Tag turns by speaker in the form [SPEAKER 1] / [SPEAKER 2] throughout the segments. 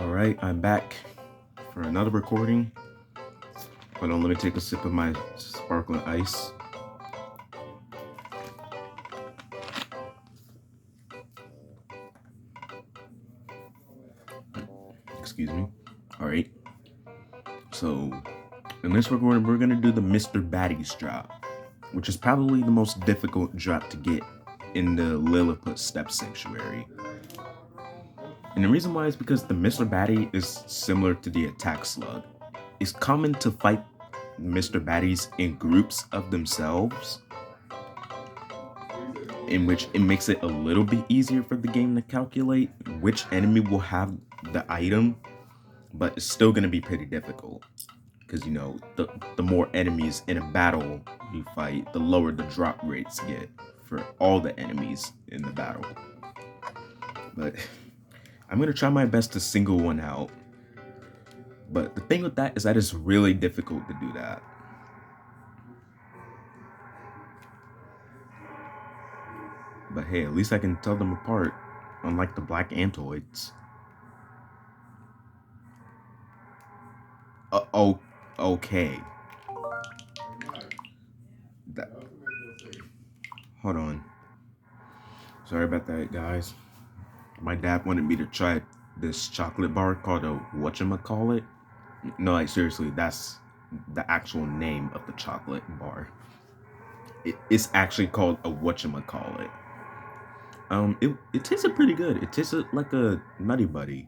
[SPEAKER 1] Alright, I'm back for another recording. Hold on, let me take a sip of my sparkling ice. Excuse me. Alright, so in this recording, we're gonna do the Mr. Baddies drop, which is probably the most difficult drop to get in the Lilliput Steppe Sanctuary. And the reason why is because the Mr. Baddie is similar to the attack slug. It's common to fight Mr. Baddies in groups of themselves, in which it makes it a little bit easier for the game to calculate which enemy will have the item, but it's still going to be pretty difficult because, you know, the more enemies in a battle you fight, the lower the drop rates get for all the enemies in the battle. But I'm going to try my best to single one out. But the thing with that is that it's really difficult to do that. But hey, at least I can tell them apart, unlike the black antoids. Okay. Hold on. Sorry about that, guys. My dad wanted me to try this chocolate bar called a whatchamacallit. No, like seriously, that's the actual name of the chocolate bar. It's actually called a whatchamacallit. It tasted pretty good. It tasted like a Nutty Buddy.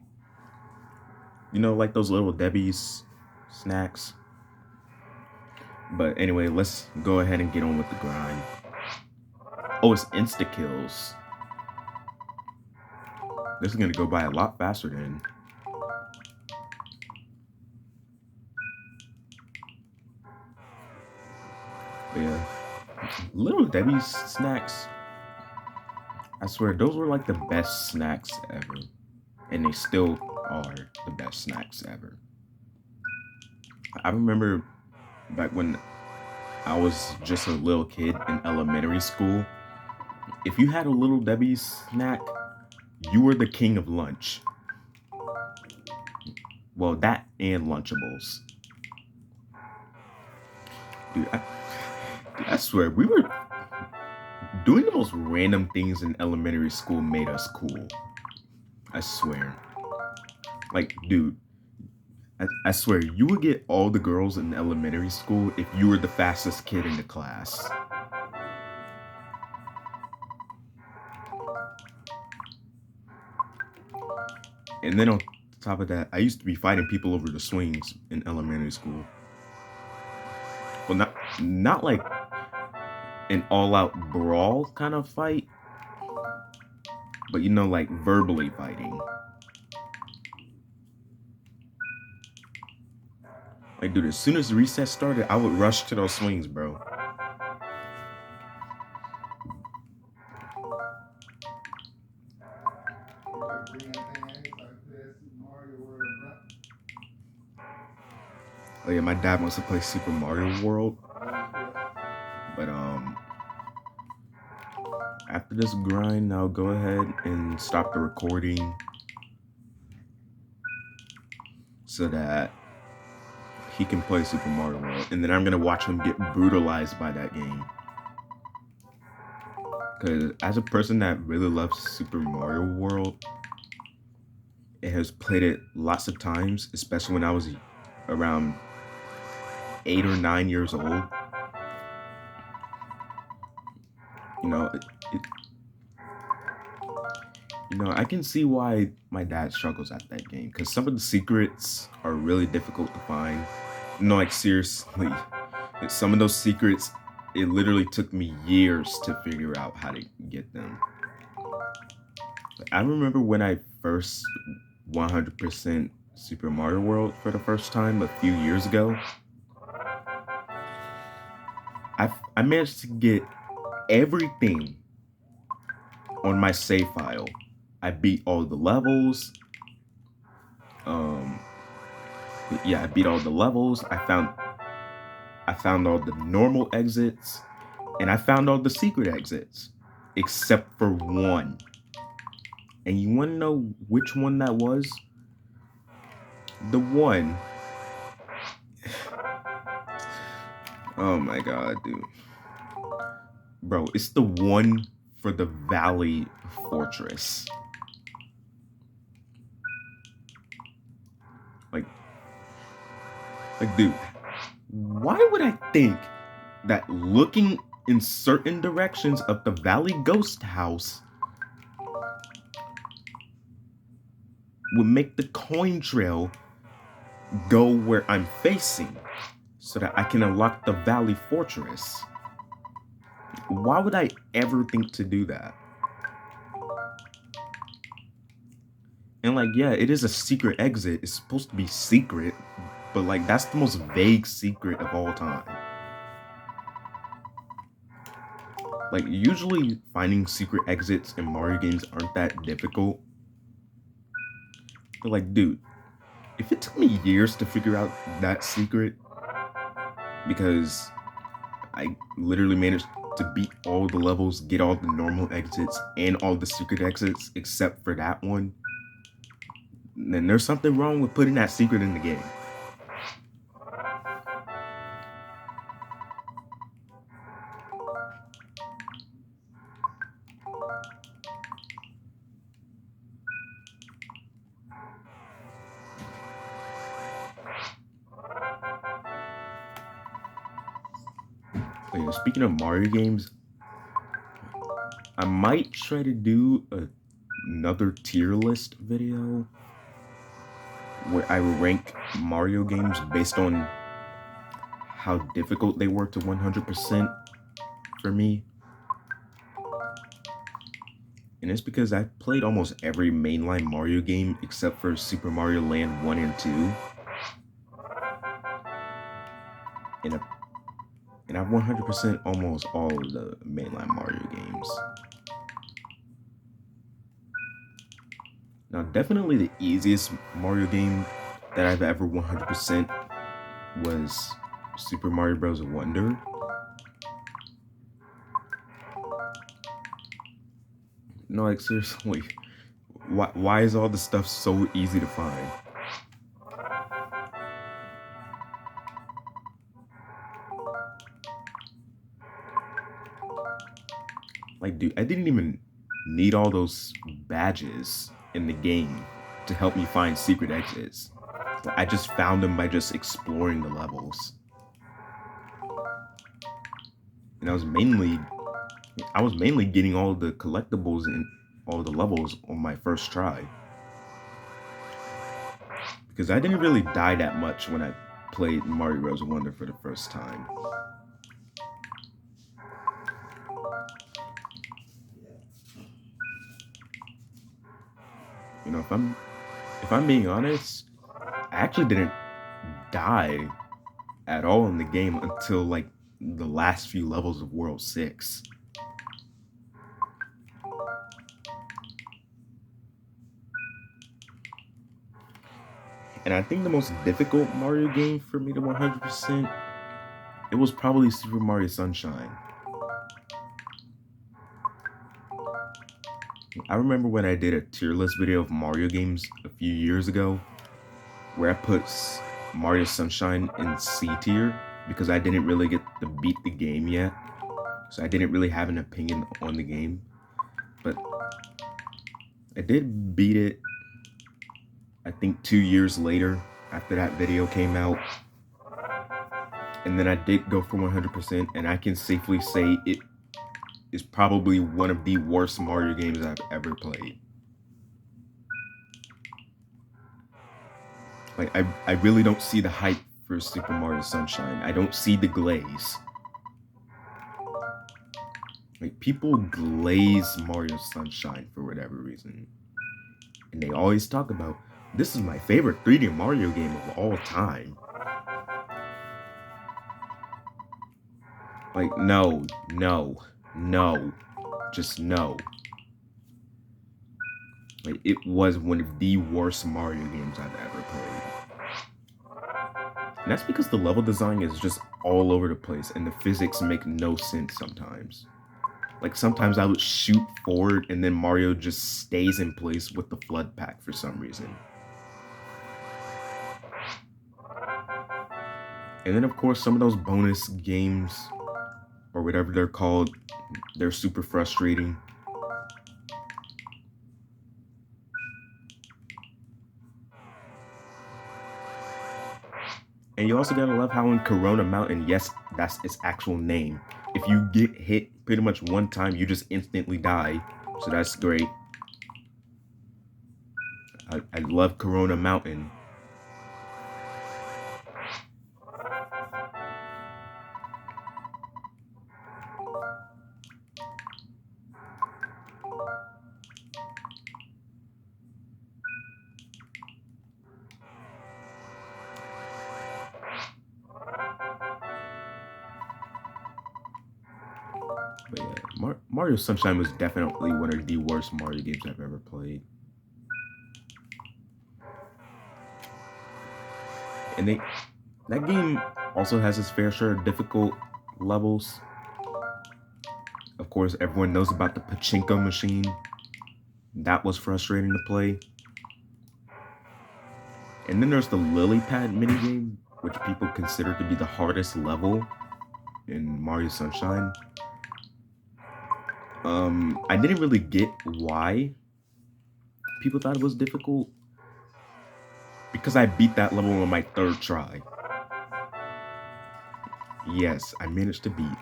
[SPEAKER 1] You know, like those little Debbie's snacks. But anyway, let's go ahead and get on with the grind. Oh, it's insta-kills. This is gonna go by a lot faster than. But yeah, Little Debbie's snacks. I swear, those were like the best snacks ever. And they still are the best snacks ever. I remember back when I was just a little kid in elementary school, if you had a Little Debbie's snack, you were the king of lunch. Well, that and Lunchables. Dude, I swear, we were doing the most random things in elementary school made us cool. I swear. Like, dude, I swear, you would get all the girls in elementary school if you were the fastest kid in the class. And then on top of that, I used to be fighting people over the swings in elementary school. Well, not like an all-out brawl kind of fight, but you know, like verbally fighting. Like, dude, as soon as the recess started, I would rush to those swings, bro. Oh yeah, my dad wants to play Super Mario World. But after this grind, I'll go ahead and stop the recording so that he can play Super Mario World, and then I'm gonna watch him get brutalized by that game. Because as a person that really loves Super Mario World, it has played it lots of times, especially when I was around 8 or 9 years old. You know, I can see why my dad struggles at that game, because some of the secrets are really difficult to find. No, like seriously, some of those secrets, it literally took me years to figure out how to get them. I remember when I first 100% Super Mario World for the first time a few years ago. I managed to get everything on my save file. I beat all the levels. I beat all the levels. I found all the normal exits, and I found all the secret exits, except for one. And you want to know which one that was? The one. Oh my god, dude. Bro, it's the one for the Valley Fortress. Like, dude, why would I think that looking in certain directions of the Valley Ghost House would make the coin trail go where I'm facing so that I can unlock the Valley Fortress? Why would I ever think to do that? And like, yeah, it is a secret exit. It's supposed to be secret, but like, that's the most vague secret of all time. Like, usually finding secret exits in Mario games aren't that difficult. But like, dude, if it took me years to figure out that secret, because I literally managed to beat all the levels, get all the normal exits, and all the secret exits except for that one, then there's something wrong with putting that secret in the game. Wait, speaking of Mario games, I might try to do another tier list video where I rank Mario games based on how difficult they were to 100% for me. And it's because I played almost every mainline Mario game except for Super Mario Land 1 and 2. And I've 100% almost all of the mainline Mario games. Now, definitely the easiest Mario game that I've ever 100% was Super Mario Bros. Wonder. No, like, seriously, why is all the stuff so easy to find? Like, dude, I didn't even need all those badges in the game to help me find secret exits. Like, I just found them by just exploring the levels. And I was mainly getting all the collectibles in all the levels on my first try. Because I didn't really die that much when I played Mario Bros. Wonder for the first time. You know, if I'm being honest, I actually didn't die at all in the game until like the last few levels of World 6. And I think the most difficult Mario game for me to 100%, it was probably Super Mario Sunshine. I remember when I did a tier list video of Mario games a few years ago, where I put Mario Sunshine in C tier because I didn't really get to beat the game yet. So I didn't really have an opinion on the game. But I did beat it, I think 2 years later after that video came out. And then I did go for 100%, and I can safely say it is probably one of the worst Mario games I've ever played. Like, I really don't see the hype for Super Mario Sunshine. I don't see the glaze. Like, people glaze Mario Sunshine for whatever reason. And they always talk about, this is my favorite 3D Mario game of all time. Like, no, just no. Like, it was one of the worst Mario games I've ever played. And that's because the level design is just all over the place and the physics make no sense sometimes. Like, sometimes I would shoot forward and then Mario just stays in place with the flood pack for some reason. And then of course some of those bonus games or whatever they're called, they're super frustrating. And you also gotta love how in Corona Mountain, yes, that's its actual name. If you get hit pretty much one time, you just instantly die. So that's great. I love Corona Mountain. But yeah, Mario Sunshine was definitely one of the worst Mario games I've ever played. And that game also has its fair share of difficult levels. Of course, everyone knows about the pachinko machine. That was frustrating to play. And then there's the lily pad minigame, which people consider to be the hardest level in Mario Sunshine. I didn't really get why people thought it was difficult because I beat that level on my third try. Yes, I managed to beat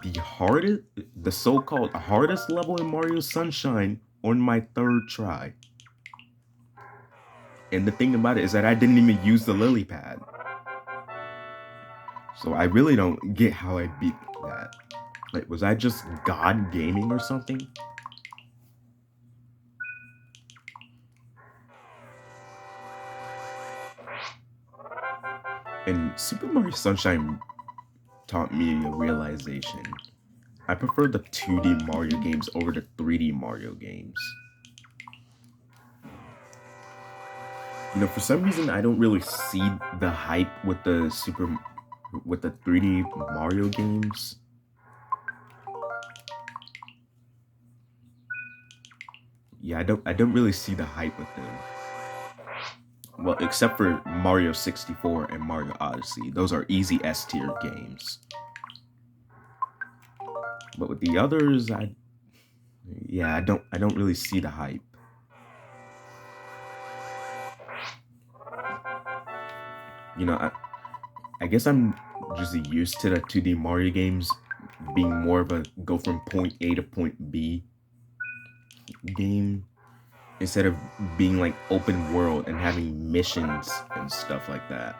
[SPEAKER 1] the so-called hardest level in Mario Sunshine on my third try. And the thing about it is that I didn't even use the lily pad. So I really don't get how I beat that. Like, was I just God gaming or something? And Super Mario Sunshine taught me a realization. I prefer the 2D Mario games over the 3D Mario games. You know, for some reason, I don't really see the hype with the 3D Mario games. Yeah, I don't really see the hype with them. Well, except for Mario 64 and Mario Odyssey. Those are easy S tier games. But with the others, I don't really see the hype. You know, I guess I'm just used to the 2D Mario games being more of a go from point A to point B game instead of being like open world and having missions and stuff like that.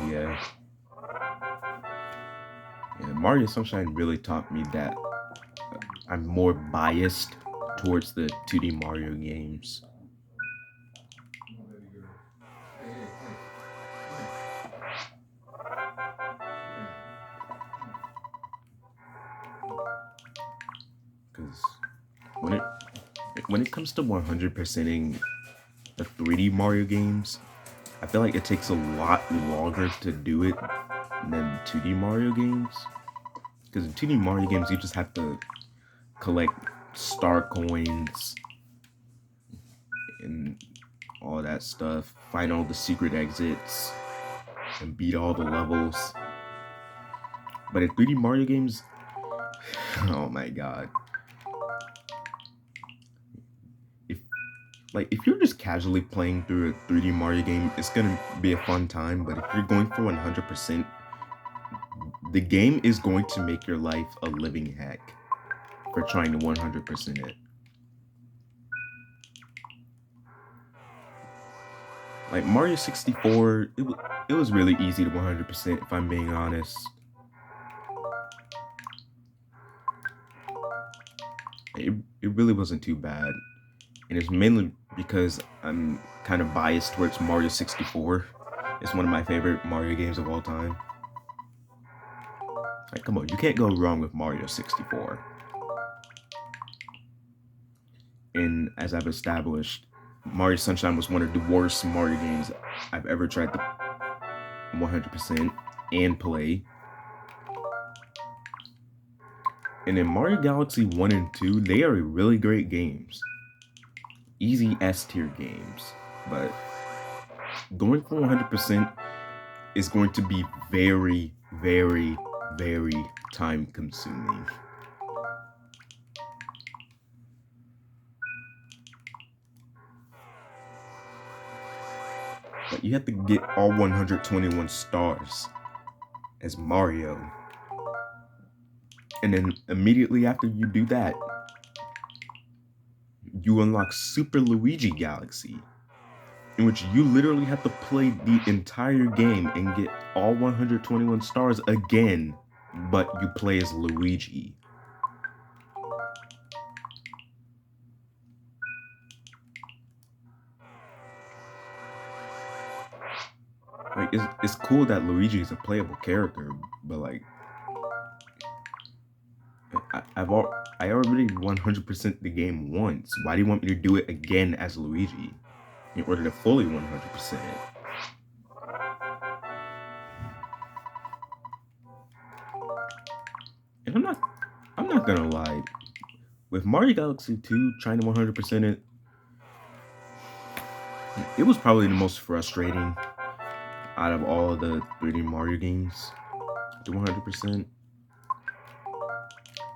[SPEAKER 1] Yeah. Yeah, Mario Sunshine really taught me that I'm more biased towards the 2D Mario games. Because when it when it comes to 100%ing the 3D Mario games, I feel like it takes a lot longer to do it than 2D Mario games. Because in 2D Mario games, you just have to collect star coins and all that stuff, find all the secret exits, and beat all the levels. But in 3D Mario games, oh my god. If you're just casually playing through a 3D Mario game, it's gonna be a fun time, but if you're going for 100%, the game is going to make your life a living heck for trying to 100% it. Like Mario 64, it was really easy to 100% if I'm being honest. It really wasn't too bad, and it's mainly because I'm kind of biased towards Mario 64. It's one of my favorite Mario games of all time. Like, come on, you can't go wrong with Mario 64. And as I've established, Mario Sunshine was one of the worst Mario games I've ever tried to 100% and play. And in Mario Galaxy 1 and 2, they are really great games. Easy S tier games. But going for 100% is going to be very, very, very time consuming. But you have to get all 121 stars as Mario. And then immediately after you do that, you unlock Super Luigi Galaxy, in which you literally have to play the entire game and get all 121 stars again, but you play as Luigi. Like, it's cool that Luigi is a playable character, but like, I already 100% the game once. Why do you want me to do it again as Luigi in order to fully 100%? And I'm not gonna lie. With Mario Galaxy 2 trying to 100% it was probably the most frustrating out of all of the 3D Mario games to 100%.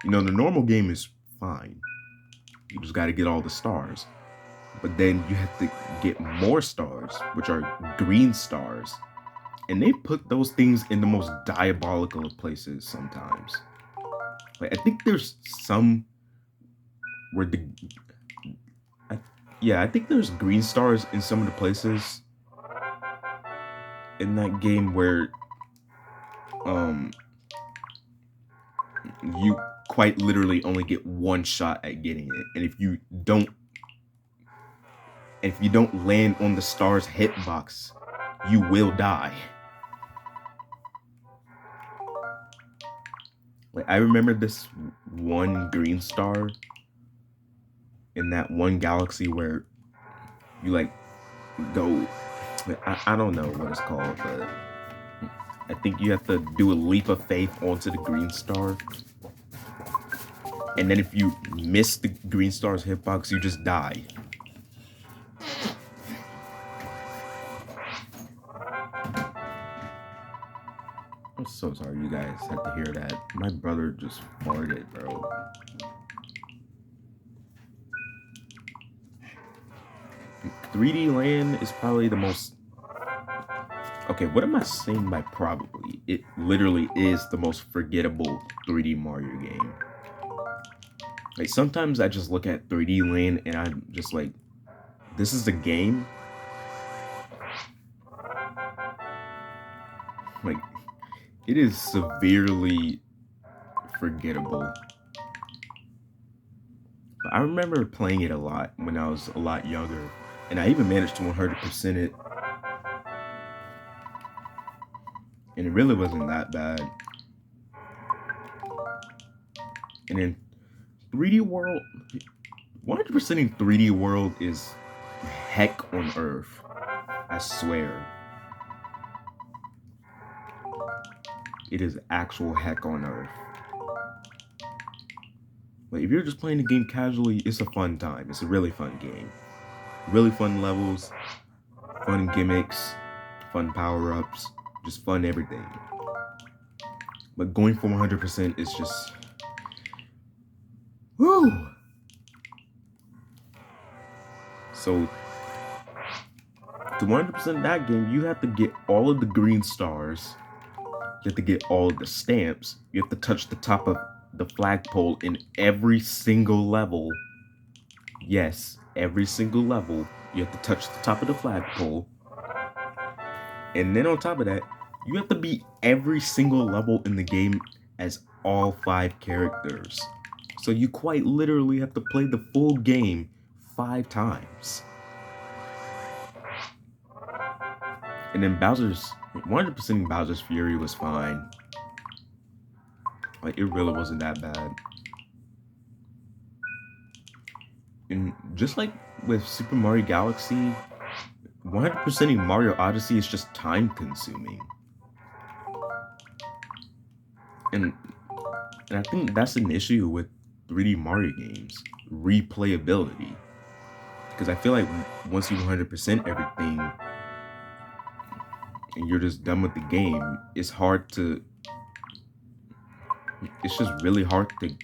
[SPEAKER 1] You know, the normal game is fine. You just gotta get all the stars. But then you have to get more stars, which are green stars. And they put those things in the most diabolical of places sometimes. Like, I think there's some where I think there's green stars in some of the places in that game where you quite literally only get one shot at getting it, and if you don't land on the star's hitbox, you will die. Like, I remember this one green star in that one galaxy where you like go, I don't know what it's called, but I think you have to do a leap of faith onto the green star. And then if you miss the green star's hitbox, you just die. I'm so sorry you guys had to hear that. My brother just farted, bro. "3D Land" is probably the most... Okay, what am I saying by probably? It literally is the most forgettable 3D Mario game. Like, sometimes I just look at 3D Land and I'm just like, this is a game? Like, it is severely forgettable. But I remember playing it a lot when I was a lot younger, and I even managed to 100% it. And it really wasn't that bad. And then 3D World, 100%ing 3D World is heck on earth. I swear. It is actual heck on earth. Like, if you're just playing the game casually, it's a fun time. It's a really fun game. Really fun levels, fun gimmicks, fun power-ups, just fun everything. But going for 100% is just... woo! So, to 100% that game, you have to get all of the green stars. You have to get all of the stamps. You have to touch the top of the flagpole in every single level. Yes, every single level. You have to touch the top of the flagpole. And then on top of that, you have to beat every single level in the game as all 5 characters. So you quite literally have to play the full game 5 times. And then 100% Bowser's Fury was fine. Like, it really wasn't that bad. And just like with Super Mario Galaxy, 100%ing Mario Odyssey is just time consuming. And I think that's an issue with 3D Mario games, replayability. Because I feel like once you 100% everything and you're just done with the game, it's just really hard to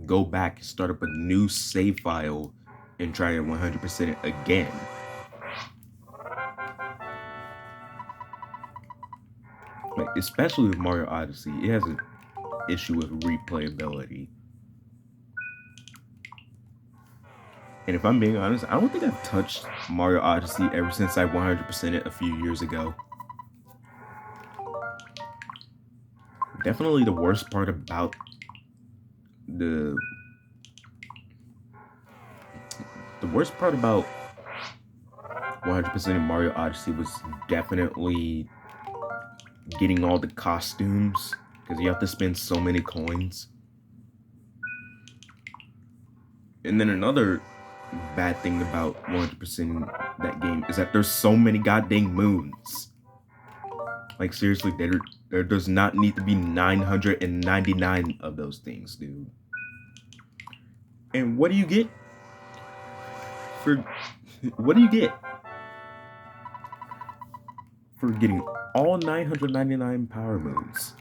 [SPEAKER 1] go back, start up a new save file, and try to 100% it again. Like, especially with Mario Odyssey, it has an issue with replayability. And if I'm being honest, I don't think I've touched Mario Odyssey ever since I 100% it a few years ago. Definitely the worst part about the 100% of Mario Odyssey was definitely getting all the costumes, because you have to spend so many coins. And then another bad thing about 100% that game is that there's so many goddamn moons. Like, seriously, there does not need to be 999 of those things, dude. And what do you get for getting all 999 power moons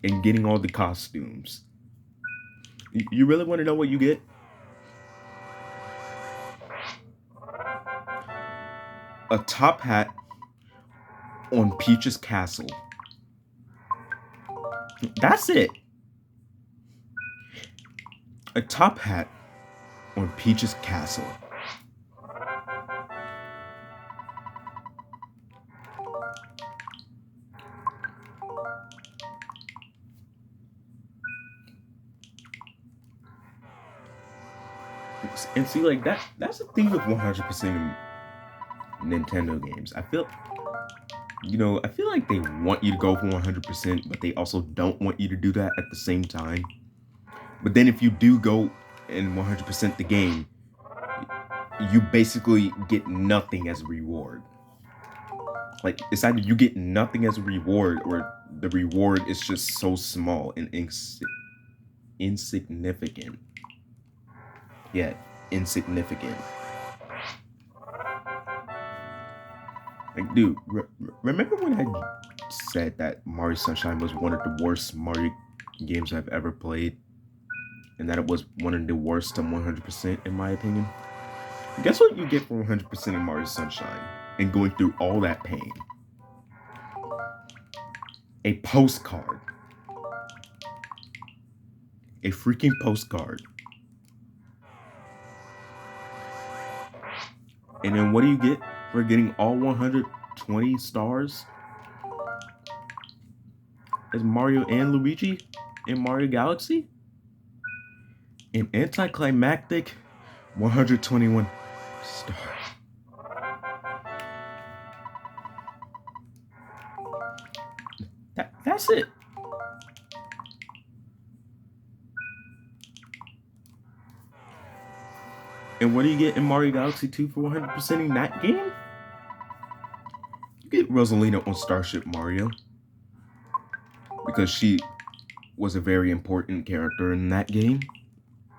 [SPEAKER 1] and getting all the costumes? You really want to know what you get? A top hat on Peach's castle. That's it. A top hat on Peach's castle. And see, like, that's the thing with 100% Nintendo games. I feel like they want you to go for 100%, but they also don't want you to do that at the same time. But then if you do go and 100% the game, you basically get nothing as a reward. Like, it's either you get nothing as a reward, or the reward is just so small and insignificant. Yeah, insignificant. Like, dude, remember when I said that Mario Sunshine was one of the worst Mario games I've ever played? And that it was one of the worst to 100% in my opinion? Guess what you get for 100% in Mario Sunshine and going through all that pain? A postcard. A freaking postcard. And then what do you get for getting all 120 stars as Mario and Luigi in Mario Galaxy? An anticlimactic 121 stars. That's it. And what do you get in Mario Galaxy 2 for 100%ing that game? You get Rosalina on Starship Mario, because she was a very important character in that game,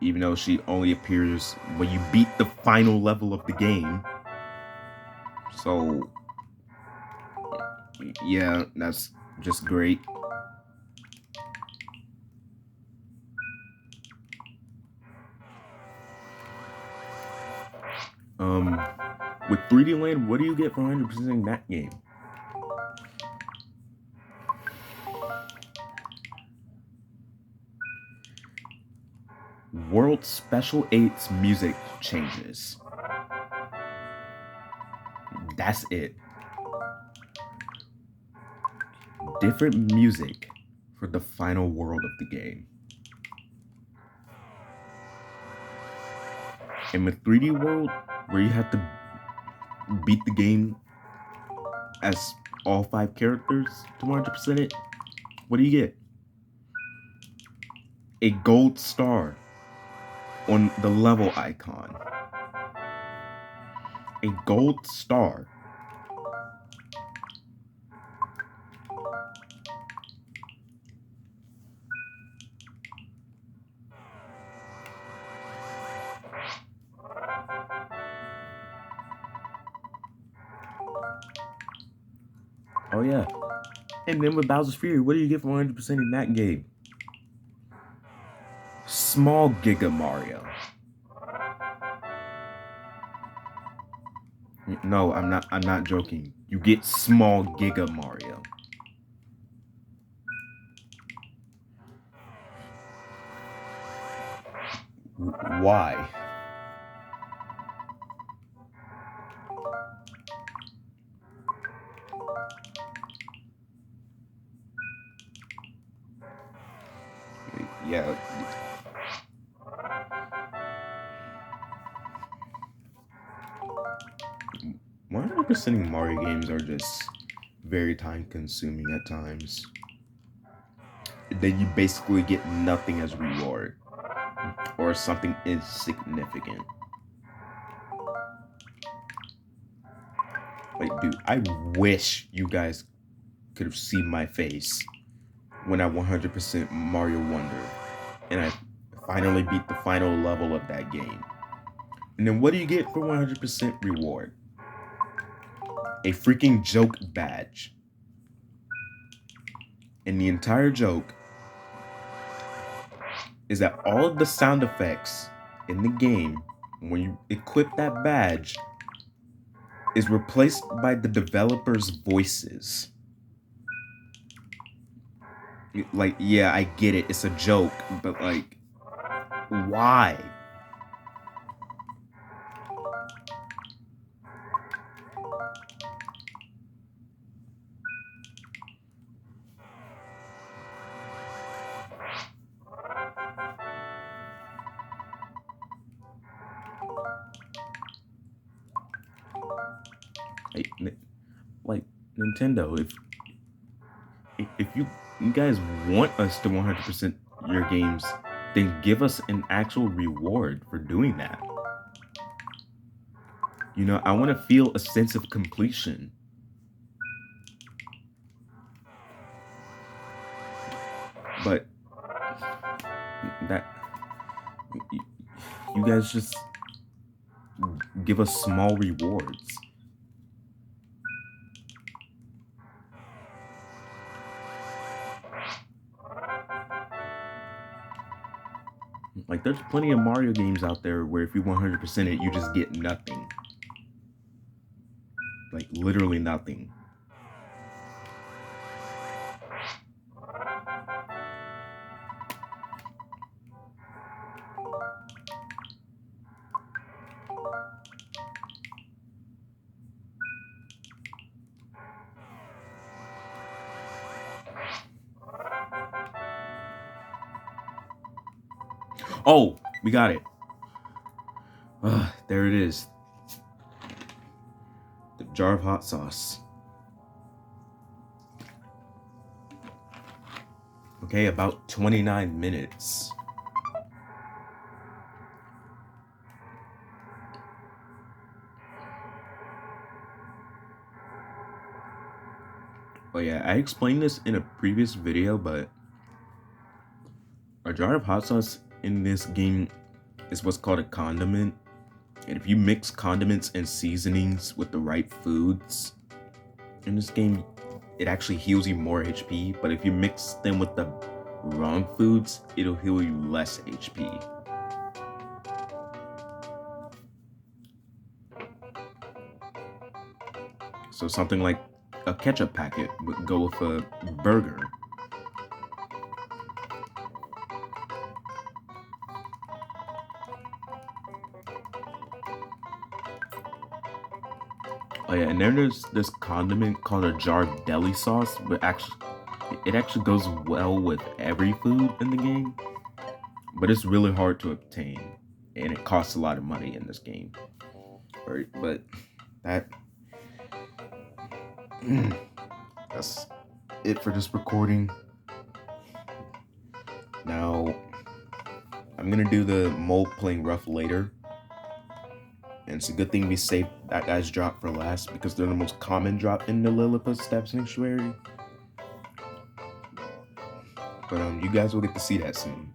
[SPEAKER 1] even though she only appears when you beat the final level of the game. So, yeah, that's just great. With 3D Land, what do you get for 100%ing that game? World Special 8's music changes. That's it. Different music for the final world of the game. In the 3D world, where you have to beat the game as all 5 characters to 100% it, what do you get? A gold star on the level icon. A gold star. Oh yeah. And then with Bowser's Fury, what do you get for 100% in that game? Small Giga Mario. No, I'm not joking. You get small Giga Mario. Why? Yeah. 100%ing Mario games are just very time consuming at times. Then you basically get nothing as reward or something insignificant. Like, dude, I wish you guys could have seen my face when I 100% Mario Wonder and I finally beat the final level of that game. And then what do you get for 100% reward? A freaking joke badge. And the entire joke is that all of the sound effects in the game, when you equip that badge, is replaced by the developers' voices. Like, yeah, I get it, it's a joke, but like, why? Like Nintendo, if you guys want us to 100% your games, then give us an actual reward for doing that. You know, I want to feel a sense of completion. But that you guys just give us small rewards. Like, there's plenty of Mario games out there where if you 100% it, you just get nothing. Like, literally nothing. Oh, we got it. There it is. The jar of hot sauce. Okay, about 29 minutes. Oh yeah, I explained this in a previous video, but a jar of hot sauce in this game is what's called a condiment. And if you mix condiments and seasonings with the right foods in this game, it actually heals you more HP. But if you mix them with the wrong foods, it'll heal you less HP. So something like a ketchup packet would go with a burger. Oh yeah, and then there's this condiment called a jar of deli sauce, but it actually goes well with every food in the game, but it's really hard to obtain. and it costs a lot of money in this game. Right, but that that's it for this recording. Now I'm gonna do the mole playing rough later, and it's a good thing we saved that guy's drop for last because they're the most common drop in the Lilliput Step Sanctuary. But you guys will get to see that soon.